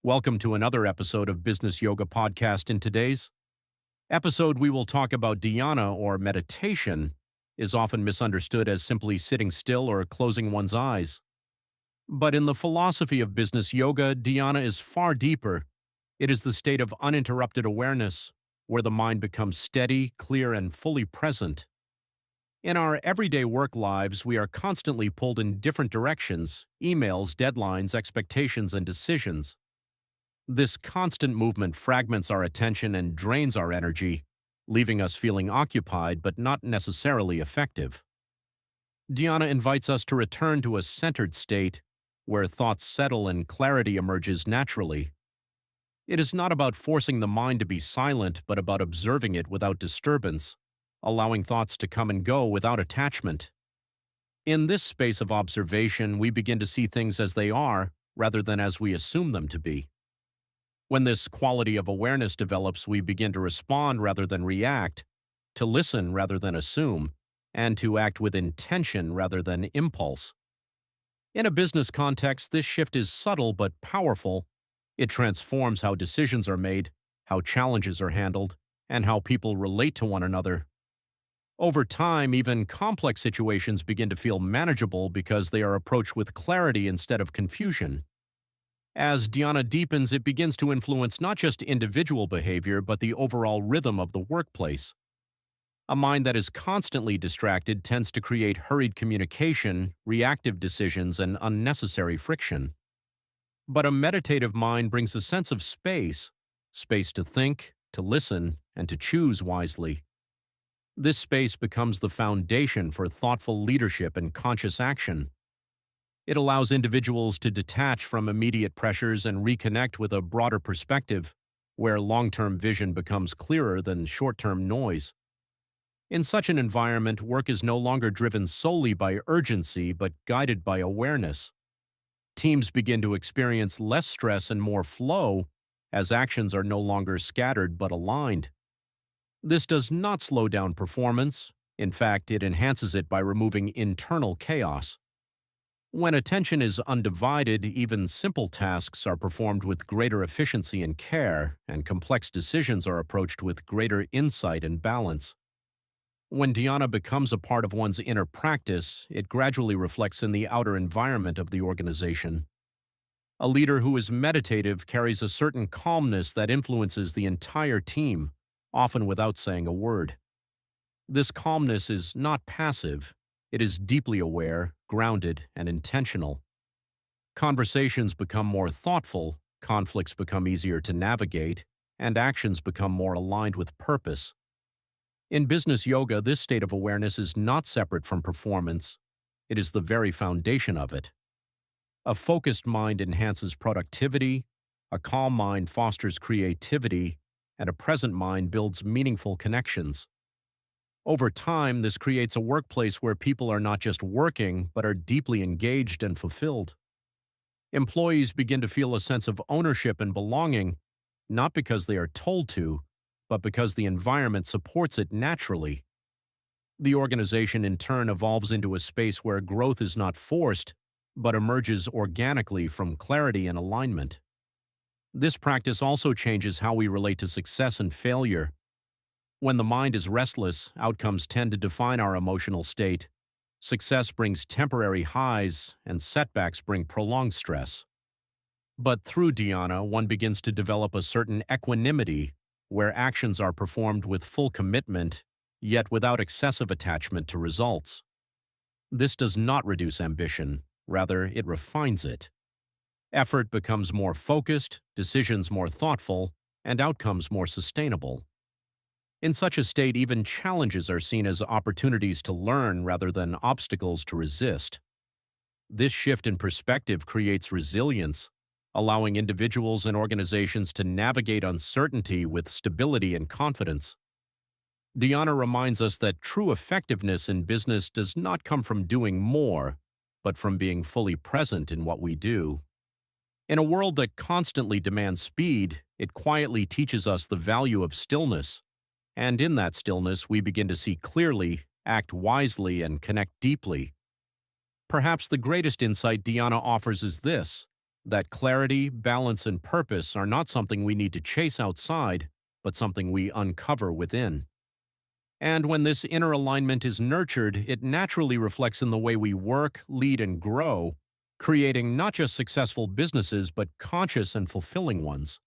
Welcome to another episode of Business Yoga Podcast. In today's episode, we will talk about dhyana, or meditation, is often misunderstood as simply sitting still or closing one's eyes. But in the philosophy of business yoga, dhyana is far deeper. It is the state of uninterrupted awareness, where the mind becomes steady, clear, and fully present. In our everyday work lives, we are constantly pulled in different directions: emails, deadlines, expectations, and decisions. This constant movement fragments our attention and drains our energy, leaving us feeling occupied but not necessarily effective. Dhyana invites us to return to a centered state where thoughts settle and clarity emerges naturally. It is not about forcing the mind to be silent, but about observing it without disturbance, allowing thoughts to come and go without attachment. In this space of observation, we begin to see things as they are rather than as we assume them to be. When this quality of awareness develops, we begin to respond rather than react, to listen rather than assume, and to act with intention rather than impulse. In a business context, this shift is subtle but powerful. It transforms how decisions are made, how challenges are handled, and how people relate to one another. Over time, even complex situations begin to feel manageable because they are approached with clarity instead of confusion. As dhyana deepens, it begins to influence not just individual behavior, but the overall rhythm of the workplace. A mind that is constantly distracted tends to create hurried communication, reactive decisions, and unnecessary friction. But a meditative mind brings a sense of space to think, to listen, and to choose wisely. This space becomes the foundation for thoughtful leadership and conscious action. It allows individuals to detach from immediate pressures and reconnect with a broader perspective, where long-term vision becomes clearer than short-term noise. In such an environment, work is no longer driven solely by urgency but guided by awareness. Teams begin to experience less stress and more flow, as actions are no longer scattered but aligned. This does not slow down performance. In fact, it enhances it by removing internal chaos. When attention is undivided, even simple tasks are performed with greater efficiency and care, and complex decisions are approached with greater insight and balance. When dhyana becomes a part of one's inner practice, it gradually reflects in the outer environment of the organization. A leader who is meditative carries a certain calmness that influences the entire team, often without saying a word. This calmness is not passive. It is deeply aware, grounded, and intentional. Conversations become more thoughtful, conflicts become easier to navigate, and actions become more aligned with purpose. In business yoga, this state of awareness is not separate from performance. It is the very foundation of it. A focused mind enhances productivity, a calm mind fosters creativity, and a present mind builds meaningful connections. Over time, this creates a workplace where people are not just working, but are deeply engaged and fulfilled. Employees begin to feel a sense of ownership and belonging, not because they are told to, but because the environment supports it naturally. The organization in turn evolves into a space where growth is not forced, but emerges organically from clarity and alignment. This practice also changes how we relate to success and failure. When the mind is restless, outcomes tend to define our emotional state. Success brings temporary highs, and setbacks bring prolonged stress. But through dhyana, one begins to develop a certain equanimity, where actions are performed with full commitment, yet without excessive attachment to results. This does not reduce ambition, rather it refines it. Effort becomes more focused, decisions more thoughtful, and outcomes more sustainable. In such a state, even challenges are seen as opportunities to learn rather than obstacles to resist. This shift in perspective creates resilience, allowing individuals and organizations to navigate uncertainty with stability and confidence. Dhyana reminds us that true effectiveness in business does not come from doing more, but from being fully present in what we do. In a world that constantly demands speed, it quietly teaches us the value of stillness. And in that stillness, we begin to see clearly, act wisely, and connect deeply. Perhaps the greatest insight Dhyana offers is this: that clarity, balance, and purpose are not something we need to chase outside, but something we uncover within. And when this inner alignment is nurtured, it naturally reflects in the way we work, lead, and grow, creating not just successful businesses, but conscious and fulfilling ones.